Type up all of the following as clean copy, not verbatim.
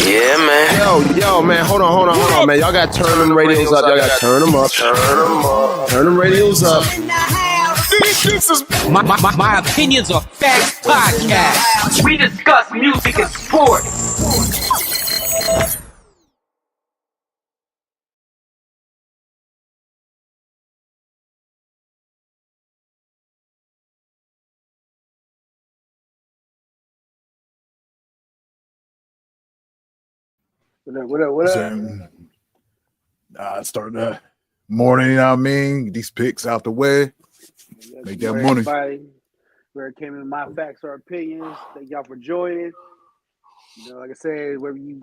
Yeah, man. Yo, man, hold on, man. Y'all got to turn them radios up. Y'all got to turn them up. Turn them radios up. This is my opinions are facts podcast. We discuss music and sports. What up? Start the morning, you know what I mean? These picks out the way. Make that money. Everybody, where it came in my facts or opinions. Thank y'all for joining. You know, like I said, wherever you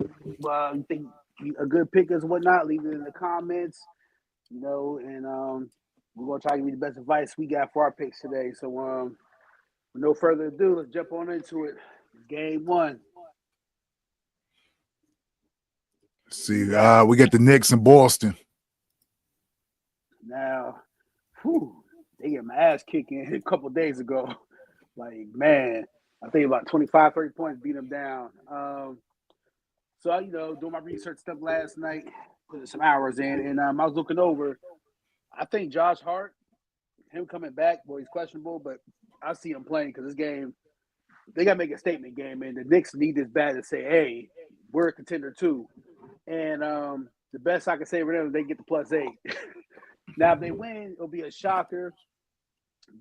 think a good pick is whatnot, leave it in the comments. You know, and we're gonna try to give you the best advice we got for our picks today. So, with no further ado, let's jump on into it. Game one. See, we get the Knicks in Boston. Now, they get my ass kicking a couple days ago. Like, man, I think about 25, 30 points beat them down. So, you know, doing my research stuff last night, putting some hours in, and I was looking over. I think Josh Hart, him coming back, boy, he's questionable, but I see him playing because this game, they got to make a statement game, and the Knicks need this bad to say, hey, we're a contender too. And the best I can say for them is they get the +8. Now, if they win, it'll be a shocker,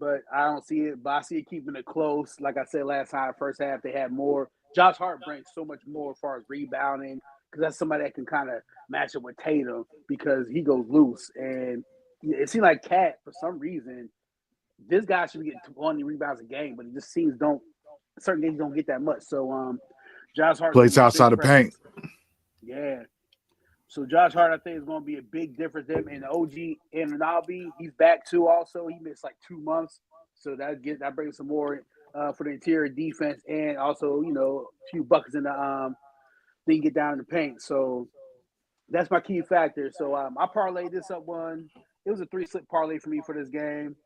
but I don't see it. But I see it keeping it close. Like I said last time, first half, they had more. Josh Hart brings so much more as far as rebounding because that's somebody that can kind of match up with Tatum because he goes loose. And it seems like Cat, for some reason, this guy should be getting 20 rebounds a game, but it just seems certain games don't get that much. So Josh Hart plays outside the paint. Yeah. So Josh Hart, I think, is going to be a big difference. Them and OG Anunoby, he's back too. Also, he missed like 2 months, so that brings some more for the interior defense, and also a few buckets in the they can get down in the paint. So that's my key factor. So I parlayed this up one. It was a 3-slip parlay for me for this game.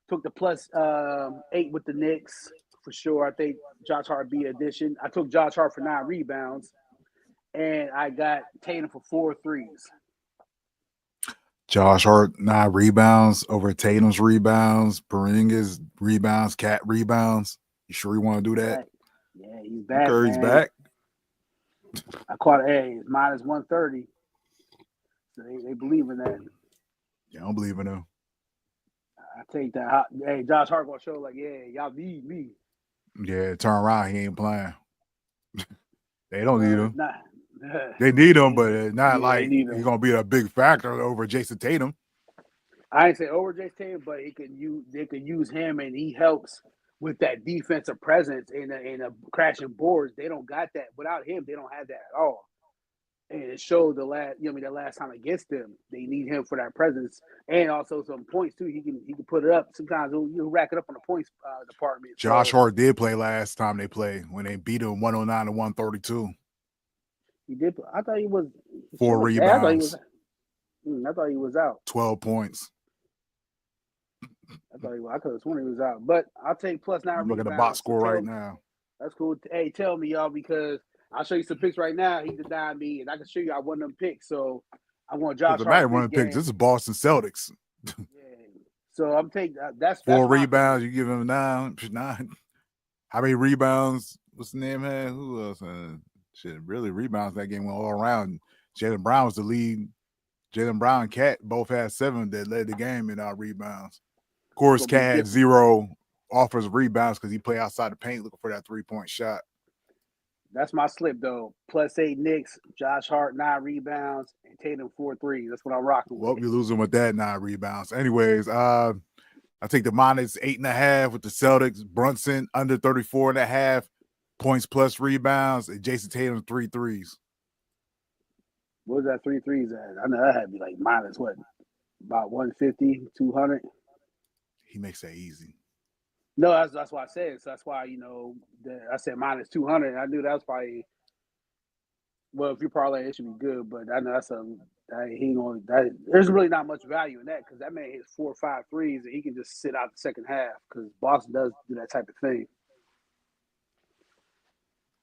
Took the +8 with the Knicks for sure. I think Josh Hart be addition. I took Josh Hart for 9 rebounds. And I got Tatum for 4 threes. Josh Hart, 9 rebounds over Tatum's rebounds, Porzingis rebounds, Cat rebounds. You sure you want to do that? Yeah, he's back. Curry's back. I caught it's -130. So they believe in that. Yeah, I don't believe in him. I take that. Hey, Josh Hart gonna show like, yeah, y'all need me. Yeah, turn around. He ain't playing. They don't need him. Nah. They need him, but it's not like he's going to be a big factor over Jason Tatum. I ain't say over Jason Tatum, but they could use him, and he helps with that defensive presence and a crashing boards. They don't got that. Without him, they don't have that at all. And it showed the last time against them, they need him for that presence and also some points too. He can put it up. Sometimes he'll rack it up on the points department. Josh Hart did play last time they played when they beat him 109 to 132. He did. I thought he was 4 rebounds. I thought he was out. 12 points. I could have sworn he was out. But I'll take +9 rebounds. Look at the box score right now. That's cool. Hey, tell me, y'all, because I'll show you some picks right now. He denied me, and I can show you I won them picks. So I want Josh Hart. One of the picks. This is Boston Celtics. Yeah. So I'm taking that's 4 rebounds. You give him 9. How many rebounds? What's the name? Who else? Shit, really rebounds that game went all around. Jaylen Brown was the lead. Jaylen Brown and Cat both had 7 that led the game in our rebounds. Of course, Cat had 0 offers rebounds because he played outside the paint looking for that 3-point shot. That's my slip, though. +8 Knicks, Josh Hart, 9 rebounds, and Tatum 4 threes. That's what I'm rocking with. Well, you're losing with that 9 rebounds. Anyways, I take the -8.5 with the Celtics. Brunson under 34.5 points plus rebounds, and Jason Tatum 3 threes. What was that 3 threes at? I know that had to be like minus what? About 150, 200? He makes that easy. No, that's why I said. So that's why, I said minus 200. I knew that was probably, well, if you parlay, it should be good. But I know that's there's really not much value in that because that man hits 4 or 5 threes and he can just sit out the second half because Boston does do that type of thing.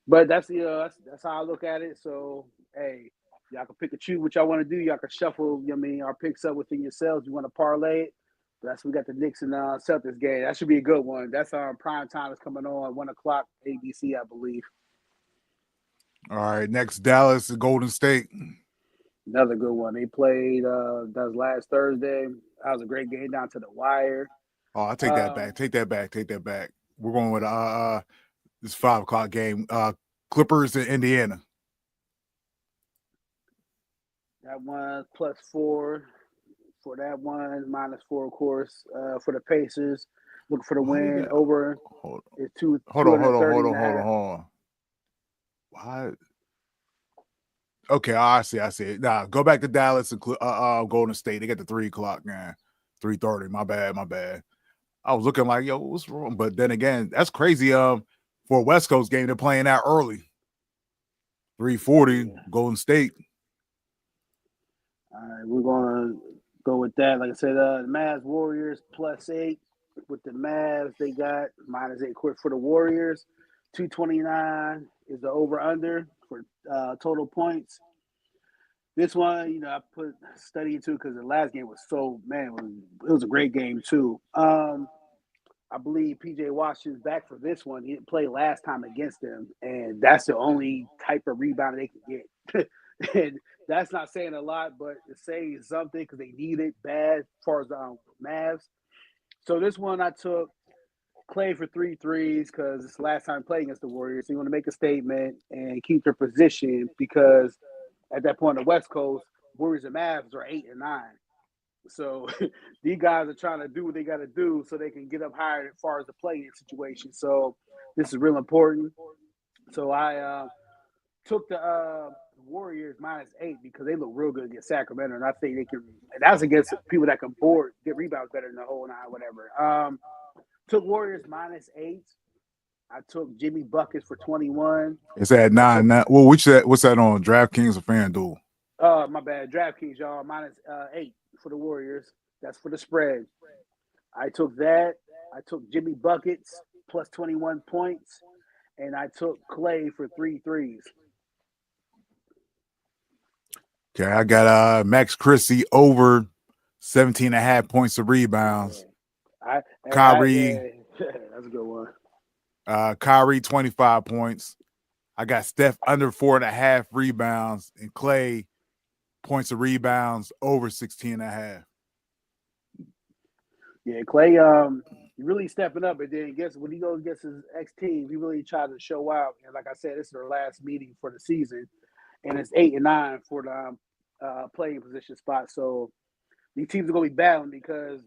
But that's that's how I look at it. So hey, y'all can pick and choose what y'all want to do. Y'all can shuffle. You know what I mean, our picks up within yourselves. You want to parlay it. That's we got the Knicks and Celtics game. That should be a good one. That's prime time is coming on 1:00 ABC, I believe. All right, next Dallas and Golden State. Another good one. They played that was last Thursday. That was a great game down to the wire. Oh, I take that back. Take that back. Take that back. We're going with this 5:00 game. Clippers in Indiana. That one +4 for that one, -4, of course, for the Pacers. Looking for the win. Over is two. Hold on. Why? Okay, I see. Nah, go back to Dallas and Golden State. They got the 3:00 man. 3:30. My bad. I was looking like, yo, what's wrong? But then again, that's crazy. For a West Coast game, they're playing that early. 3:40, Golden State. All right, we're gonna go with that. Like I said, the Mavs Warriors +8. With the Mavs, they got -8 court for the Warriors. 229 is the over/under for total points. This one, I put study into because the last game was it was a great game too. I believe PJ Washington's back for this one. He didn't play last time against them, and that's the only type of rebound they can get. And that's not saying a lot, but it's saying something because they need it bad as far as the Mavs. So this one I took Clay for 3 threes because it's the last time playing against the Warriors. So you want to make a statement and keep their position because at that point on the West Coast, Warriors and Mavs are 8 and 9. So these guys are trying to do what they got to do so they can get up higher as far as the play-in situation. So this is real important. So I took the Warriors -8 because they look real good against Sacramento, and I think they can. And that's against people that can get rebounds better than the whole nine, whatever. Took Warriors -8. I took Jimmy buckets for 21. It's at 9. Well, what's that on DraftKings or FanDuel? My bad. DraftKings, y'all, -8 for the Warriors. That's for the spread. I took that. I took Jimmy buckets plus 21 points, and I took Clay for 3 threes. Okay, I got Max Christie over 17.5 points of rebounds. Kyrie. That's a good one. Kyrie 25 points. I got Steph under 4.5 rebounds and Clay points of rebounds over 16.5. Yeah, Clay really stepping up, and then when he goes against his ex team, he really tried to show out. And like I said, this is their last meeting for the season, and it's 8 and 9 for the playing position spot. So these teams are going to be battling because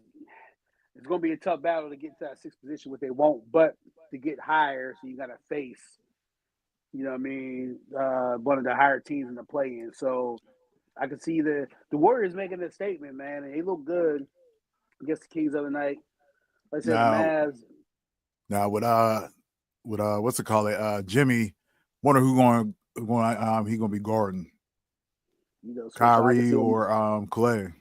it's going to be a tough battle to get to that 6th position, what they want, but to get higher, so you got to face, one of the higher teams in the play-in. So I can see the Warriors making a statement, man, and they look good against the Kings the other night. Like I said, the Mavs. Now with what's it called? Jimmy, wonder who he gonna be guarding. Kyrie or Clay.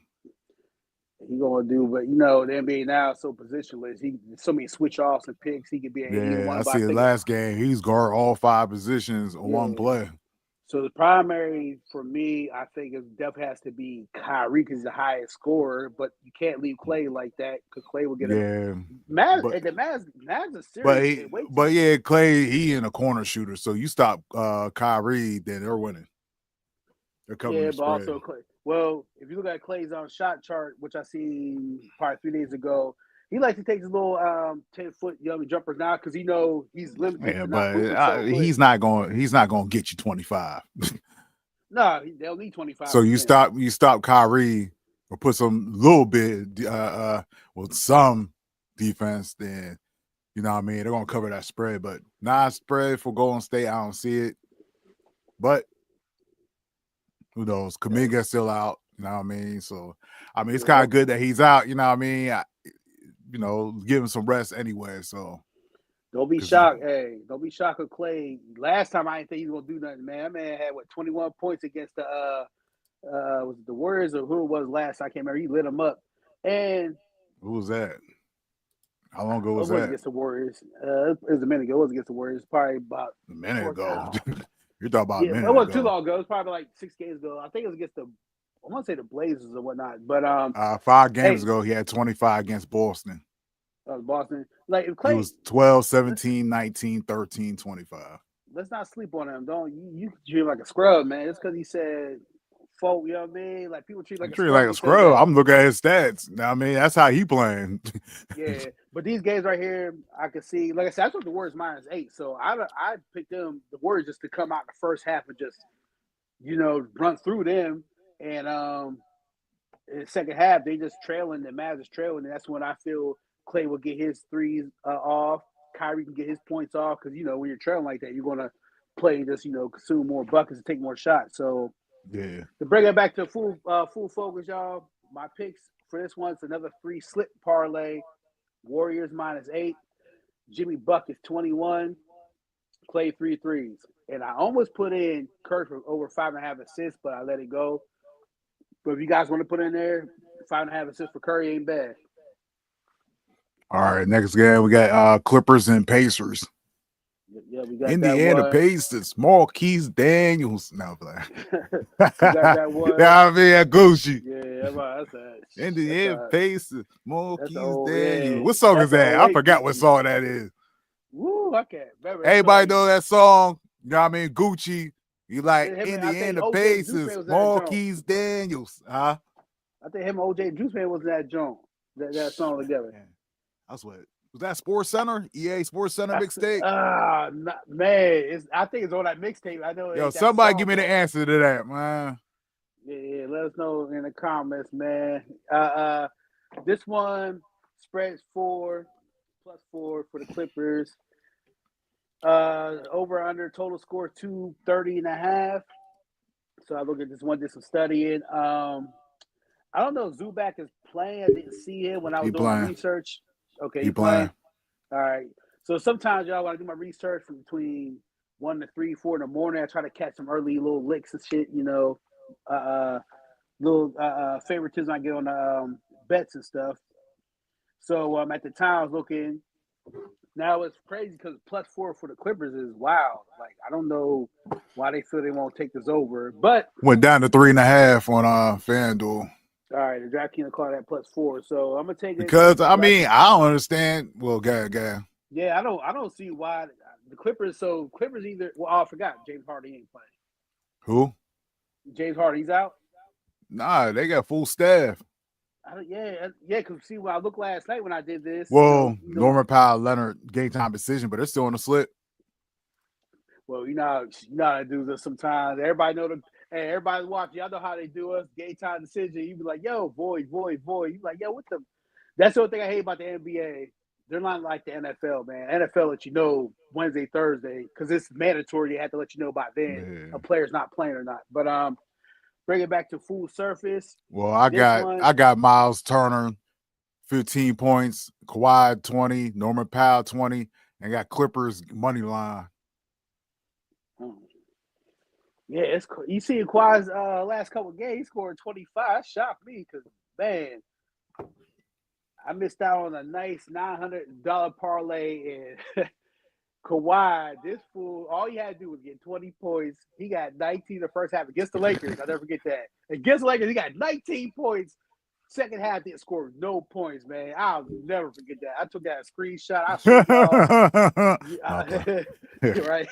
He gonna do, but the NBA now is so positionless. He so many switch offs and picks. He could be I see the last game. He's guard all 5 positions on one play. So the primary for me, I think, definitely has to be Kyrie because he's the highest scorer. But you can't leave Clay like that because Clay will get him. Mavs are serious. But Clay, he in a corner shooter. So you stop Kyrie, then they're winning. They're covering the spread. Also Clay. Well, if you look at Clay's shot chart, which I seen probably 3 days ago, he likes to take his little 10-foot jumpers now because he's limited. Yeah, but he's not going to get you 25. No, they'll need 25. So you stop Kyrie or put some little bit with some defense, then you know what I mean, they're gonna cover that spread. But spread for Golden State, I don't see it. But who knows? Kuminga's still out, you know what I mean? So it's kind of good that he's out, you know what I mean? Give him some rest anyway. So don't be shocked. Hey, don't be shocked with Clay. Last time I didn't think he was gonna do nothing, man. That man had 21 points against the was it the Warriors or who it was last? I can't remember. He lit him up. And who was that? How long ago It was wasn't that? against the Warriors. It was a minute ago. It was against the Warriors. Probably about A minute four. ago. You're talking about Yeah, a it minute wasn't too ago. long ago. It was probably like 6 games ago. I think it was against the. I want to say the Blazers or whatnot. But 5 games hey, ago, he had 25 against Boston. Boston. Like if He Clay, was 12, 17, 19, 13, 25. let's not sleep on him. Don't you treat him like a scrub, man? It's because he said folk. You know what I mean? Like people treat I'm like a treating scrub like when a he says scrub. that. I'm looking at his stats. Now, I mean, that's how he playing. Yeah, but these games right here, I can see. Like I said, I took the Warriors -8, so I picked them the Warriors just to come out in the first half and just run through them, and in the second half they just trailing. The Mavs is trailing, and that's when I feel Clay will get his threes off. Kyrie can get his points off because when you're trailing like that, you're gonna play and just consume more buckets and take more shots. So Yeah. to bring it back to full focus, y'all, my picks for this one's another free slip parlay. Warriors -8. Jimmy Buckets 21. Clay 3 threes. And I almost put in Curry for over 5.5 assists, but I let it go. But if you guys want to put in there, 5.5 assists for Curry ain't bad. All right. Next game, we got Clippers and Pacers. Yeah, we got Indiana that one. Pacers, Marquise Daniels. No, We got that one. yeah, I mean, Gucci. Yeah, that's Indiana Pacers, Marquise old, Daniels. yeah, What song that's is the that? I 08 forgot what Gucci. song that is. Woo, I can't remember. Everybody know that song. You know what I mean? Gucci. You like I think Indiana OJ Juice Man Pacers, was in that joint. Marquise Daniels. Huh? I think him and OJ Juice Man was in that joint. That song together. Man, that's what was that Sports Center? EA Sports Center mixtape? Man, I think it's on that mixtape. I know. Yo, somebody give me the answer to that, man. Yeah, let us know in the comments, man. This one spreads +4 for the Clippers. Over under total score 230.5. So I look at this one, did some studying. I don't know if Zubac is playing. I didn't see him when I was doing my research. Okay, he playing. All right. So sometimes y'all, when I do my research from between 1 to 3, 4 in the morning, I try to catch some early little licks and shit, little favoritism I get on the bets and stuff. So at the time I was looking. Now it's crazy because +4 for the Clippers is wild. Like I don't know why they feel they won't take this over, but went down to 3.5 on FanDuel. All right, the DraftKings will call that +4. So I'm gonna take it because I mean I don't understand. Well, go. Yeah, I don't see why the Clippers. So Clippers either. Well, I forgot James Harden ain't playing. Who? James Harden, he's out. Nah, they got full staff. Yeah. Because see, when I looked last night when I did this. Well, Norman Powell, Leonard, game time decision, but they're still on the slip. Well, you know how to do this sometimes. Everybody know Hey, everybody watching. Y'all know how they do us. Game time decision. You be like, yo, void. You be like, yo, what the? That's the only thing I hate about the NBA. They're not like the NFL, man. NFL let you know Wednesday, Thursday, because it's mandatory. They have to let you know by then a player's not playing or not. But bring it back to full surface. Well, I got Miles Turner, 15 points, Kawhi 20, Norman Powell 20, and got Clippers money line. Yeah, it's you see Kawhi's last couple of games, he scored 25. Shocked me because man, I missed out on a nice $900 parlay and Kawhi, this fool, all he had to do was get 20 points. He got 19 the first half against the Lakers. I'll never forget that. Against the Lakers, he got 19 points. Second half, he scored no points, man. I'll never forget that. I took that screenshot. I right.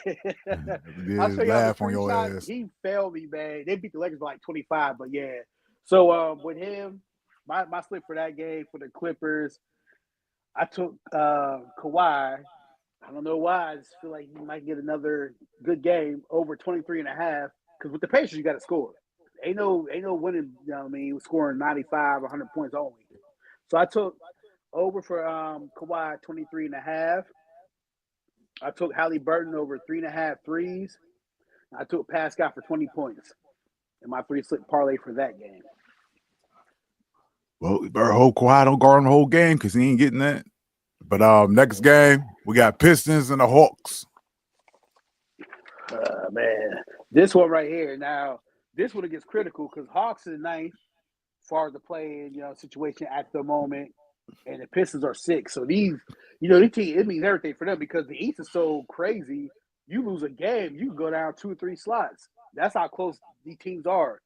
I'll show y'all the screenshot. He failed me, man. They beat the Lakers by like 25, but yeah. So with him, my slip for that game for the Clippers, I took Kawhi. I don't know why. I just feel like he might get another good game over 23.5. Because with the Pacers, you got to score. Ain't no winning. You know what I mean, he was scoring 95, 100 points only. So I took over for Kawhi 23.5. I took Halliburton over 3.5 threes. I took Pascal for 20 points. And my 3-slip parlay for that game. Well, we better hope Kawhi don't guard him the whole game because he ain't getting that. But next game, we got Pistons and the Hawks. Man, this one right here. Now, this one gets critical because Hawks is ninth, as far as the play-in situation at the moment. and the Pistons are 6. So these teams, it means everything for them because the East is so crazy. You lose a game, you can go down 2 or 3 slots. That's how close these teams are.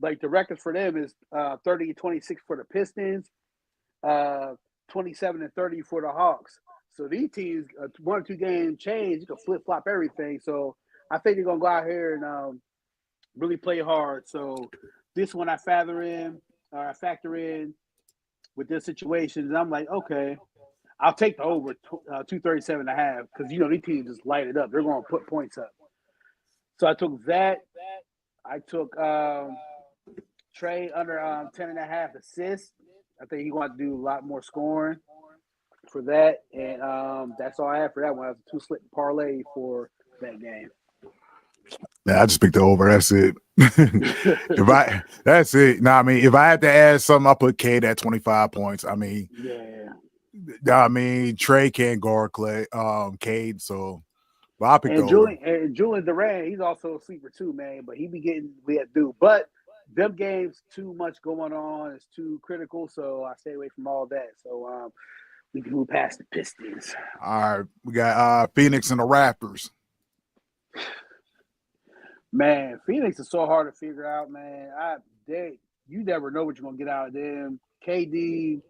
Like the records for them is 30-26 for the Pistons, 27-30 for the Hawks. So these teams, 1 or 2 game change, you can flip flop everything. So I think they're gonna go out here and really play hard. So this one I factor in with this situation, and I'm like, okay, I'll take the over 237.5 because these teams just light it up. They're going to put points up. So I took that. I took Trey under 10.5 assists. I think he's going to do a lot more scoring for that, and that's all I have for that one. I have a 2-slip parlay for that game. Yeah, I just picked the over. That's it. That's it. Now, I mean, if I had to add something, I'll put Cade at 25 points. I mean, Trey can't guard Cade, so but I'll pick the over. And Julian Durant, he's also a sleeper too, man. But he be getting we have to do. But them games, too much going on. It's too critical, so I stay away from all that. So we can move past the Pistons. All right, we got Phoenix and the Raptors. Man, Phoenix is so hard to figure out, man. You never know what you're gonna get out of them. KD,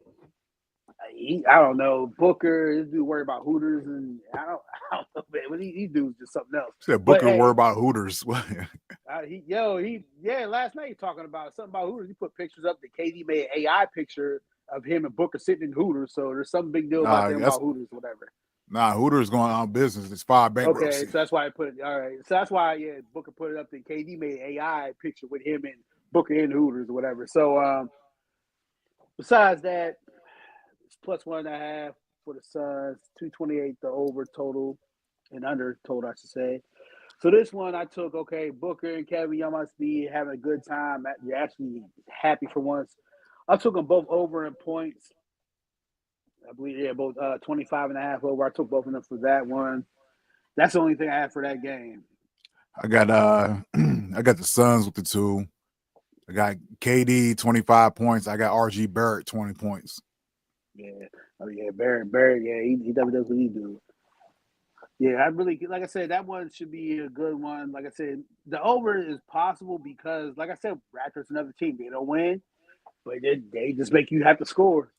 I don't know. Booker, this dude worry about Hooters, and I don't know, man. But he dude's just something else. Said Booker worry about Hooters. Last night he's talking about something about Hooters. He put pictures up. The KD made an AI picture of him and Booker sitting in Hooters. So there's some big deal about them about Hooters, whatever. Nah, Hooters going out of business. It's filed bankruptcy. Okay, so that's why I put it. All right, so that's why Booker put it up. That KD made an AI picture with him and Booker in Hooters or whatever. So besides that, it's plus 1.5 for the Suns, 228 the over total and under total, I should say. So this one I took. Okay, Booker and Kevin, y'all must be having a good time. You're actually happy for once. I took them both over in points. I believe, both 25.5 over. I took both of them for that one. That's the only thing I have for that game. I got the Suns with the 2. I got KD 25 points. I got RG Barrett 20 points. Yeah. Oh yeah, Barrett. Yeah, he does what he do. Yeah, I really like I said, that one should be a good one. Like I said, the over is possible because, like I said, Raptors another team. They don't win, but they just make you have to score.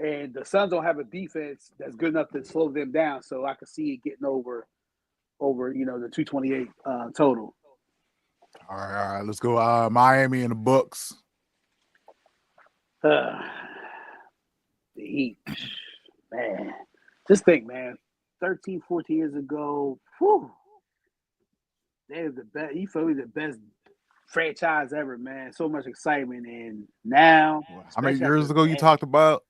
And the Suns don't have a defense that's good enough to slow them down. So I could see it getting over the 228 total. All right. Let's go. Miami and the Bucks. The Heat, man. Just think, man. 13, 14 years ago, they're the best. You feel me? The best franchise ever, man. So much excitement, and now. How many years ago you talked about?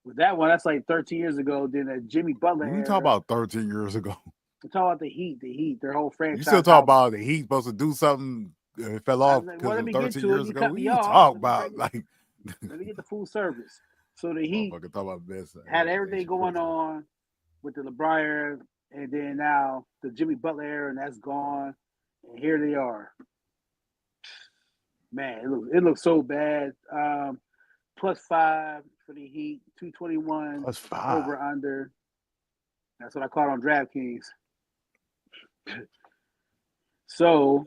With that one, that's like 13 years ago. Then Jimmy Butler. You talk about 13 years ago. I'm talking about the Heat, their whole franchise. You still talk about the Heat supposed to do something? It fell off because of 13 years ago. What you talk about? Let me get the full service. So the Heat had everything going on with the LeBron era, and then now the Jimmy Butler era, and that's gone. And here they are. Man, it looks so bad. +5 for the Heat, 221 +5 over under. That's what I caught on DraftKings. So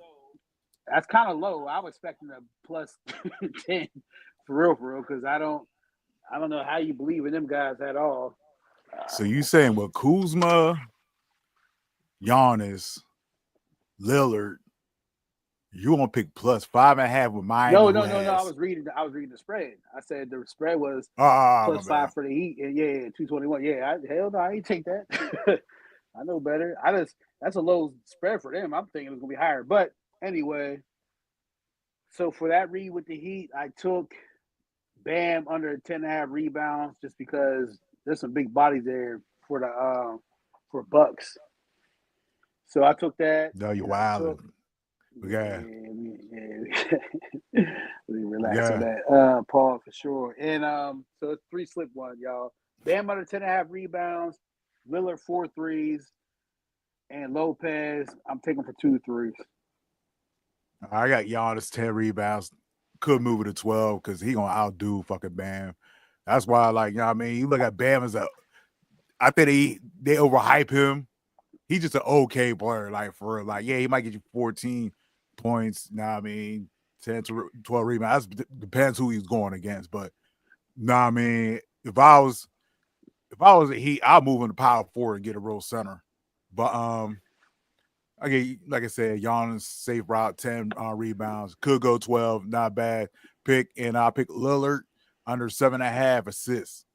that's kind of low. I was expecting a +10 for real, because I don't know how you believe in them guys at all. So you saying with Kuzma, Giannis, Lillard, you want to pick +5.5 with Miami? No. I was reading the spread. I said the spread was +5 for the Heat, and 221. Hell no, I ain't take that. I know better. That's a low spread for them. I'm thinking it's gonna be higher. But anyway, so for that read with the Heat, I took Bam under 10.5 rebounds just because there's some big bodies there for the for Bucks. So I took that. No, you're wild. Let me relax on that. Paul for sure. And so it's 3-slip one, y'all. Bam under 10.5 rebounds, Lillard 4 threes, and Lopez, I'm taking for 2 threes. I got Giannis 10 rebounds. Could move it to 12 because he gonna outdo fucking Bam. That's why, like, you know what I mean? You look at Bam as I think they overhype him. He's just an okay player, like, for real. Like, yeah, he might get you 14 points, you know what I mean? 10 to 12 rebounds. That depends who he's going against. But, you know what I mean? If I was a Heat, I'd move in the power forward and get a real center. But, okay, like I said, Giannis, safe route, 10 rebounds. Could go 12, not bad pick. And I'll pick Lillard under 7.5 assists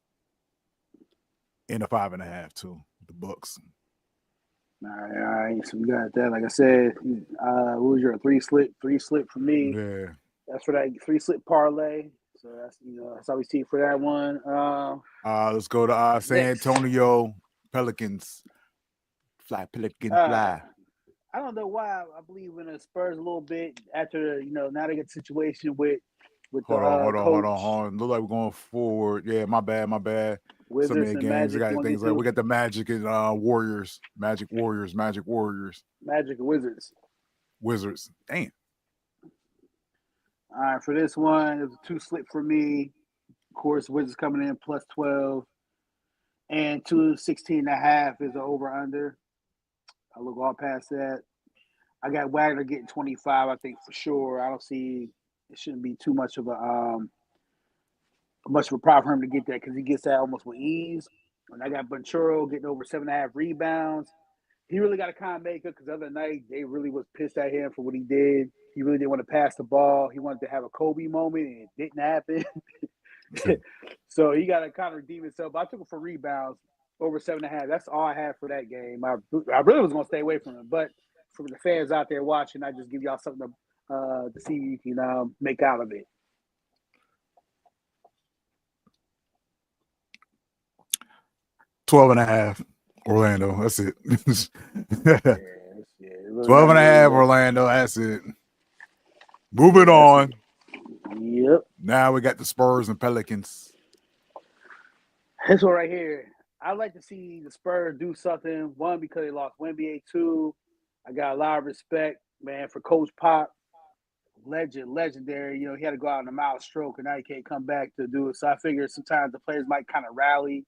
in the 5.5 too. The Bucks. All right. So we got that. Like I said, what was your three slip for me? Yeah. That's for that 3-slip parlay. So that's that's how we see for that one. Let's go to San Antonio Pelicans. Fly. I don't know why I believe in the Spurs a little bit after now they get the situation with Hold coach. on. Look like we're going forward. Yeah, my bad. Wizards so many and games. Magic. I got things like we got the Magic and Warriors. Magic and Wizards. Damn. All right, for this one, it was a 2-slip for me. Of course, Wizards coming in plus 12. And 216.5 is the over-under. I look all past that. I got Wagner getting 25, I think, for sure. I don't see it shouldn't be too much of a problem for him to get that because he gets that almost with ease. And I got Banchero getting over 7.5 rebounds. He really got to kind of make it because the other night they really was pissed at him for what he did. He really didn't want to pass the ball. He wanted to have a Kobe moment, and it didn't happen. So he got to kind of redeem himself. But I took him for rebounds over 7.5. That's all I had for that game. I really was going to stay away from him. But for the fans out there watching, I just give y'all something to see if you can make out of it. $12.5 Orlando. That's it. Yeah. 12.5 Orlando. That's it. Moving on. Yep. Now we got the Spurs and Pelicans. This one right here. I'd like to see the Spurs do something. One, because they lost Wemby. Two, I got a lot of respect, man, for Coach Pop. Legendary. He had to go out on a mile stroke, and now he can't come back to do it. So I figure sometimes the players might kind of rally.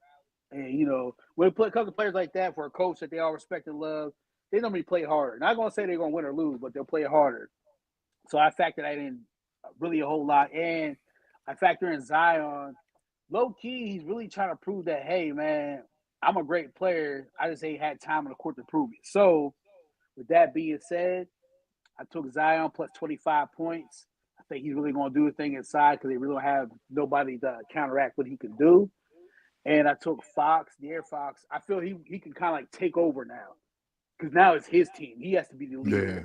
And, when it comes to players like that, for a coach that they all respect and love, they normally play harder. Not going to say they're going to win or lose, but they'll play harder. So I factor that in really a whole lot. And I factor in Zion. Low-key, he's really trying to prove that, hey, man, I'm a great player. I just ain't had time on the court to prove it. So with that being said, I took Zion plus 25 points. I think he's really going to do a thing inside because they really don't have nobody to counteract what he can do. And I took De'Aaron Fox. I feel he can kind of like take over now because now it's his team. He has to be the leader.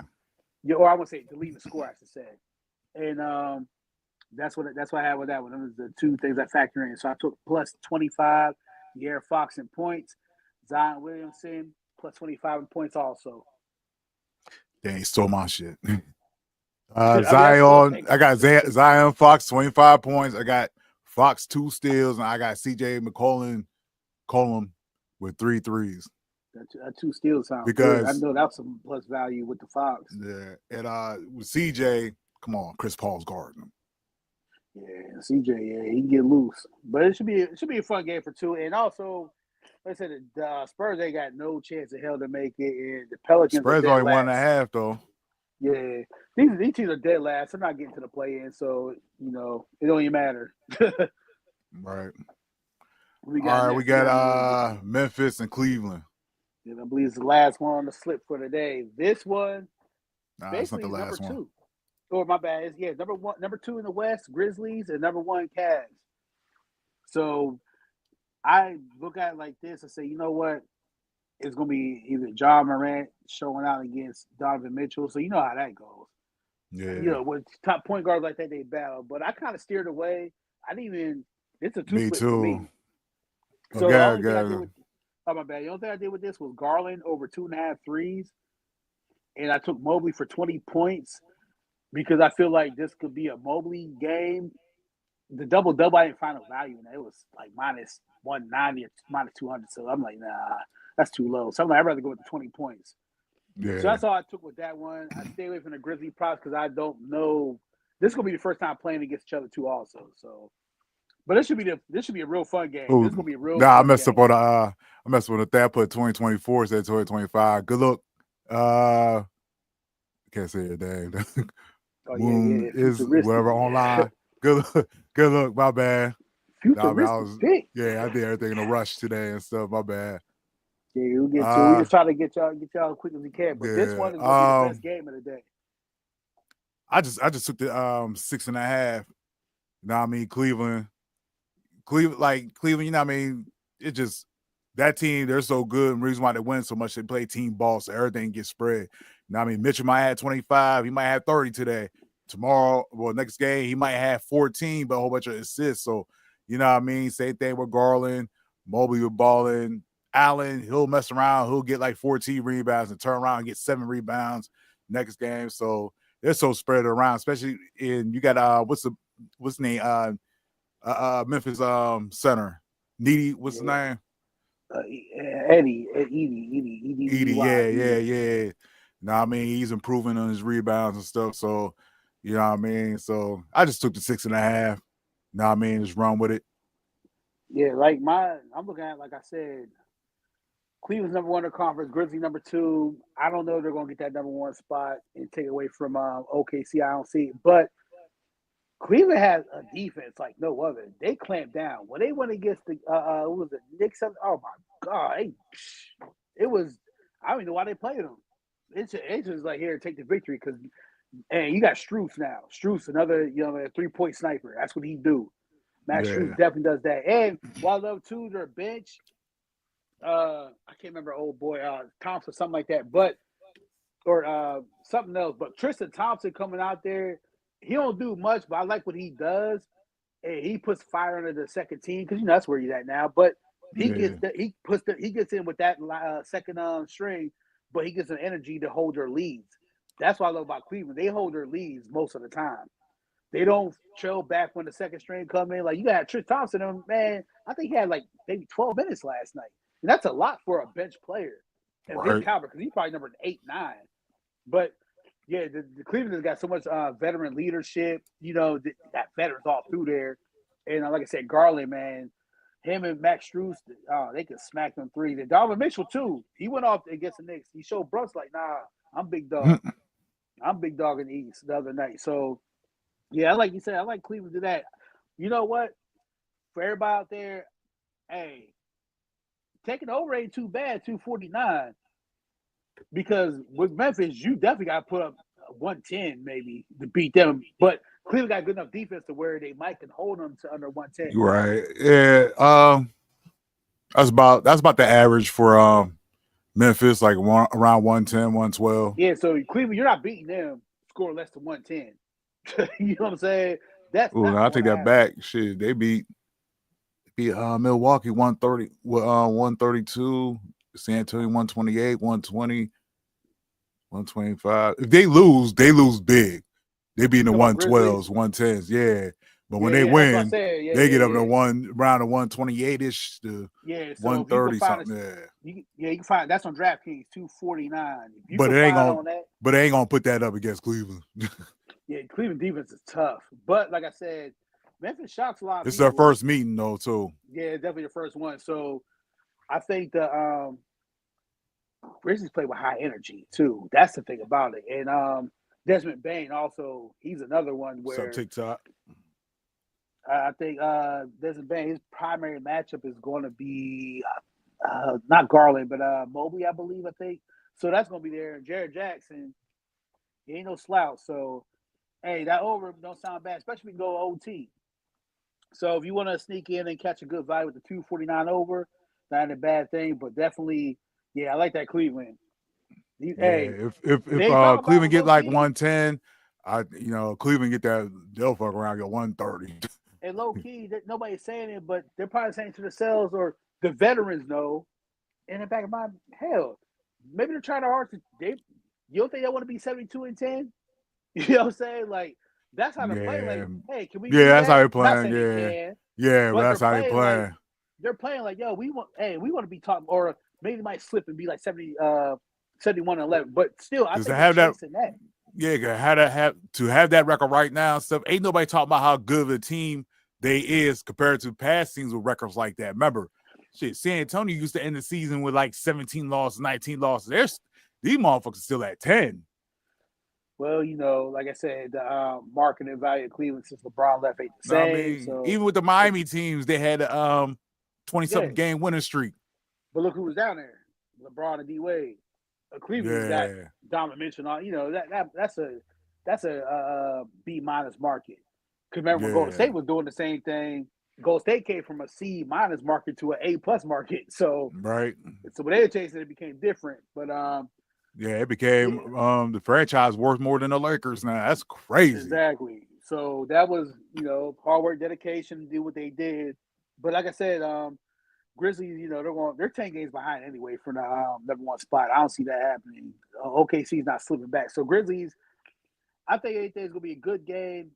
Yeah. Or I would say the leading scorer, I should say. And that's what I had with that one. Those are the two things I factor in. So I took plus 25, De'Aaron Fox in points, Zion Williamson plus 25 in points also. Dang, he stole my shit. Zion, I got Zion Fox 25 points. I got Fox 2 steals, and I got CJ McCollum with 3 threes. That 2 steals sounds because good. I know that's some plus value with the Fox. Yeah, and with CJ, come on, Chris Paul's guarding him. Yeah, CJ, he can get loose, but it should be a fun game for 2. And also, like I said, the Spurs ain't got no chance in hell to make it, and the Pelicans Spurs are only dead 1.5 though. Yeah, these teams are dead last. They're not getting to the play-in, so it don't even matter. Right. We got Memphis and Cleveland. And I believe it's the last one on the slip for today. This one, it's not the last number one. 2. Or my bad. It's number 2 in the West, Grizzlies, and number 1 Cavs. So I look at it like this and say, you know what? It's going to be either John Morant showing out against Donovan Mitchell. So you know how that goes. Yeah. With top point guards like that, they battle. But I kind of steered away. It's a 2 Me split too. for me. So the only thing I did my bad. The only thing I did with this was Garland over 2.5 threes. And I took Mobley for 20 points because I feel like this could be a Mobley game. The double-double, I didn't find no value in it. It was like minus 190 or minus 200. So I'm like, nah, that's too low. So I'm like, I'd rather go with the 20 points. Yeah. So that's all I took with that one. I stay away from the Grizzly props because I don't know. This is going to be the first time playing against each other too also. So But this should be a real fun game. Ooh, This is gonna be a real. nah, I fun messed game. up on the I messed with that. I put 2024, said 2025. Good look. Can't say your name. Oh Boom is futuristic. whatever online. Good look. My bad. Nah, I mean, I was Futuristic. I did everything in a rush today and stuff. My bad. Yeah, we'll get to it. We just try to get y'all as quick as we can. But this Yeah. one is gonna be the best game of the day. I just took the 6.5. You know what I mean? Cleveland, you know what I mean? It just that team, they're so good, and the reason why they win so much, they play team ball, so everything gets spread. You know what I mean? Mitchell might have 25, he might have 30 today. Tomorrow, next game, he might have 14, but a whole bunch of assists. So, you know what I mean? Same thing with Garland, Mobley with balling. Allen, he'll mess around, he'll get like 14 rebounds and turn around and get 7 rebounds next game. So they're so spread around, especially in you got what's the name? Memphis center. Needy, what's his name? Edie. Yeah. Now I mean he's improving on his rebounds and stuff. So you know what I mean. So I just took the 6.5. Now I mean just run with it. Yeah, I'm looking at, like I said, Cleveland's number 1 in the conference, Grizzlies number 2. I don't know if they're gonna get that number 1 spot and take away from OKC. I don't see it, but Cleveland has a defense like no other. They clamped down when they went against the what was it, Knicks? Oh my God, it was. I don't even know why they played them. It's just like, here, take the victory, because you got Strus now. Strus, another a 3-point sniper. That's what he do. Matt Strus definitely does that. And while those two, their bench, I can't remember, old boy Thompson, something like that, but or something else. But Tristan Thompson coming out there. He don't do much, but I like what he does. And he puts fire under the second team, because that's where he's at now. But he gets in with that second string, but he gets an energy to hold their leads. That's what I love about Cleveland. They hold their leads most of the time. They don't trail back when the second string come in. Like, you got Tristan Thompson, man. I think he had like maybe 12 minutes last night, and that's a lot for a bench player and his caliber, because he's probably number 8, 9. But yeah, the Cleveland has got so much veteran leadership. That veterans all through there. And like I said, Garland, man, him and Max Strus, they could smack them 3. And Donovan Mitchell, too. He went off against the Knicks. He showed Brunson, like, nah, I'm big dog. I'm big dog in the East the other night. So, yeah, like you said, I like Cleveland to that. You know what? For everybody out there, hey, taking over ain't too bad, 249. Because with Memphis, you definitely got to put up 110 maybe to beat them. But Cleveland got good enough defense to where they might can hold them to under 110. Right. Yeah. That's about the average for Memphis, like around 110, 112. Yeah, so Cleveland, you're not beating them score less than 110. You know what I'm saying? That's I take that back. Shit, they beat Milwaukee 130 132, San Antonio 128, 120, 125. If they lose big. They be in the 112s, 110s, yeah. But when they win, they get up to around the 128-ish to 130 something. You can find that's on DraftKings 249. But they ain't gonna put that up against Cleveland. Yeah, Cleveland defense is tough. But like I said, Memphis shocks a lot of It's people. their first meeting though, too. Yeah, definitely the first one. So I think the Grizzlies play with high energy too. That's the thing about it. And Desmond Bane also, he's another one where TikTok. I think Desmond Bane, his primary matchup is going to be not Garland, but Mobley, I believe. I think so. That's going to be there. And Jared Jackson, he ain't no slouch. So hey, that over don't sound bad, especially if we can go OT. So if you want to sneak in and catch a good value with the 249 over, that ain't a bad thing. But definitely, yeah, I like that Cleveland. If Cleveland get like 110, Cleveland get that, they'll fuck around, get 130. And low key, nobody's saying it, but they're probably saying to themselves, or the veterans know, in the back of my hell, maybe they're trying to hard to. You don't think they want to be 72-10? You know what I'm saying? Like, that's how they're playing. Like, hey, can we? Yeah, that's how they're playing. But that's how they playing. Like, they're playing like, yo, we want to be top, or maybe they might slip and be like 71-11. But still, I think they're chasing that. Yeah, have that record right now and stuff. Ain't nobody talking about how good of a team they is compared to past teams with records like that. Remember, shit, San Antonio used to end the season with like 17 losses, 19 losses. These motherfuckers still at 10. Well, like I said, the marketing value of Cleveland since LeBron left ain't the Know what I same. mean? So Even with the Miami teams, they had a 20-something game winning streak. But look who was down there: LeBron and D Wade. Cleveland got Donovan Mitchell on. That's a B- market. Because remember when Golden State was doing the same thing. Golden State came from a C- market to an A+ market. So right. So when they were chasing it became different. But it became the franchise worth more than the Lakers now. That's crazy. Exactly. So that was, hard work, dedication to do what they did. But like I said, Grizzlies, they're 10 games behind anyway for the number one spot. I don't see that happening. OKC's not slipping back. So Grizzlies, I think it's gonna be a good game.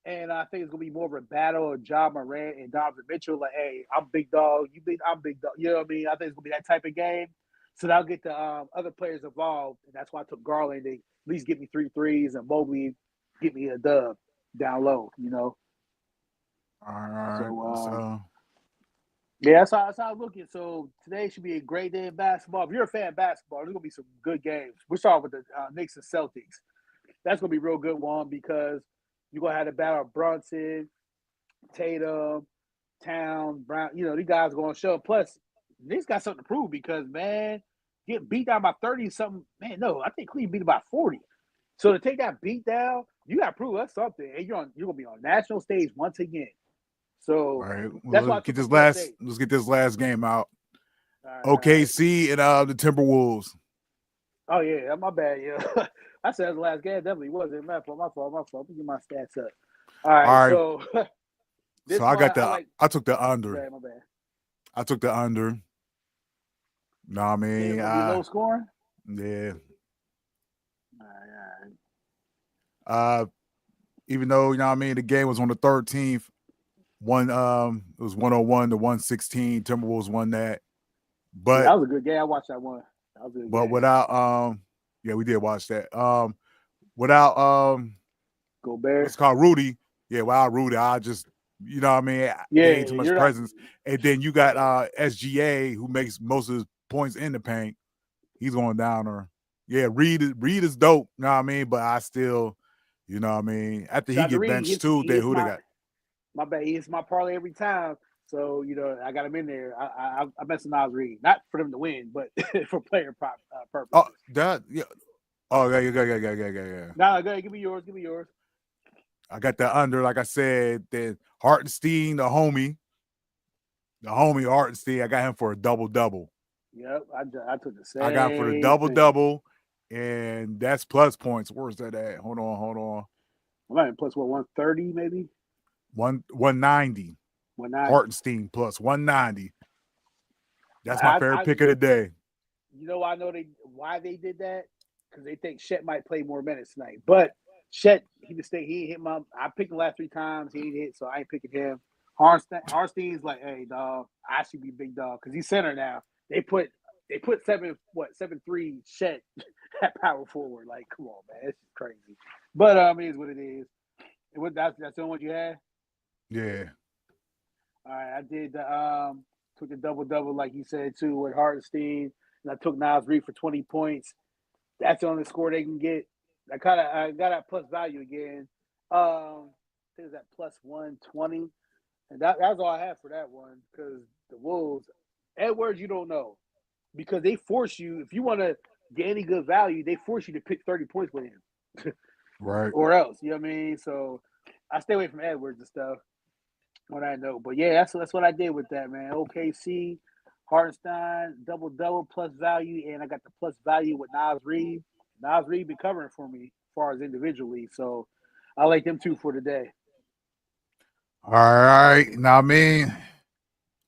And I think it's gonna be more of a battle of Ja Morant and Donovan Mitchell. Like, hey, I'm big dog, I'm big dog. You know what I mean? I think it's gonna be that type of game. So that'll get the other players involved, and that's why I took Garland to at least get me 3 threes, and Mobley get me a dub down low. All right. Yeah, that's how I'm looking. So today should be a great day of basketball. If you're a fan of basketball, there's gonna be some good games. We're starting with the Knicks and Celtics. That's gonna be a real good one because you're gonna have the battle of Brunson, Tatum, Town, Brown. These guys are gonna show. Plus, Knicks got something to prove because man, get beat down by 30 something. Man, no, I think Cleveland beat about 40. So to take that beat down, you gotta prove us something. And you're gonna be on national stage once again. So that's why let's get this last game out. OKC and the Timberwolves. Oh yeah, my bad. Yeah, I said the last game. Definitely wasn't my fault. Let me get my stats up. All right. So, so I took the under. My bad. I took the under. No, I mean, low scoring. Yeah. All right. Even though the game was on the 13th. It was 101 to 116. Timberwolves won that. But that was a good game. I watched that one. That was a good game. Without we did watch that. Without Gobert. It's called Rudy. Yeah, without Rudy, I just ain't too much presence. And then you got SGA who makes most of his points in the paint. He's going down there. Yeah, Reed is dope, you know what I mean? But I still, after he get benched too, then who they got? My bad. He hits my parlay every time. So, I got him in there. I messed with Nas Reed. Not for them to win, but for player purposes. Oh, that, yeah. Oh, yeah. No, go ahead. Give me yours. I got the under, like I said. Then Hartenstein, the homie Hartenstein, I got him for a double-double. Yep, I took the same. I got him for the double-double, and that's plus points. Where's that at? Hold on. I'm at plus 130 maybe? 190. Hartenstein plus 190. That's my favorite pick of the day. I know why they did that because they think Chet might play more minutes tonight. But Chet, he ain't hit him up. I picked him the last 3 times. He ain't hit, so I ain't picking him. Hartenstein's like, hey dog, I should be big dog because he's center now. They put 7-3 Chet at power forward. Like, come on, man, it's crazy. But it is what it is. That's the only one you had. Yeah. All right, I did took a double like you said too with Hartenstein, and I took Nas Reed for 20 points. That's the only score they can get. I got that plus value again. I think it was at plus 120, and that's all I have for that one because the Wolves, Edwards, you don't know because they force you if you want to get any good value, they force you to pick 30 points with him, right? Or else, you know what I mean. So I stay away from Edwards and stuff. What I know, but yeah, that's what I did with that, man. OKC, Hartenstein, double plus value, and I got the plus value with Nas Reed. Nas Reed been covering for me as far as individually, so I like them too for today. All right, now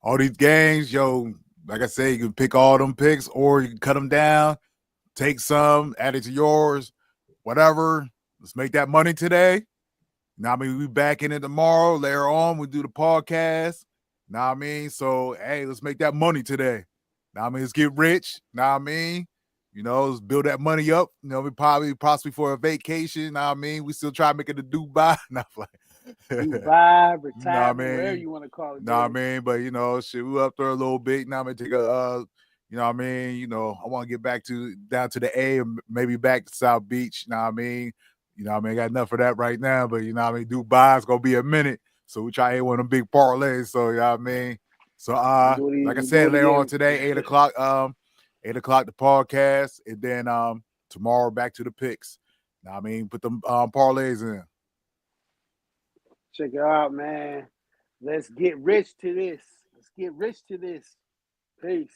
all these games, like I say, you can pick all them picks, or you can cut them down, take some, add it to yours, whatever. Let's make that money today. Now, we'll be back in it tomorrow. Later on, we do the podcast. So, hey, let's make that money today. Let's get rich. Let's build that money up. We possibly for a vacation. We still try to make it to Dubai. Dubai, retirement, Nah, whatever man. you want to call it. Nah, baby. man, but you know, shit, we up there a little bit. Now I'm gonna take a you know what I mean, I want to get back down to the A or maybe back to South Beach, you know what I mean? You know what I mean? Got enough for that right now, but you know what I mean, Dubai's gonna be a minute. So we try to hit one of them big parlays. So you know what I mean? So like I said, later on today, 8 o'clock, 8 o'clock the podcast, and then tomorrow back to the picks. You know what I mean? Put them parlays in. Check it out, man. Let's get rich to this. Peace.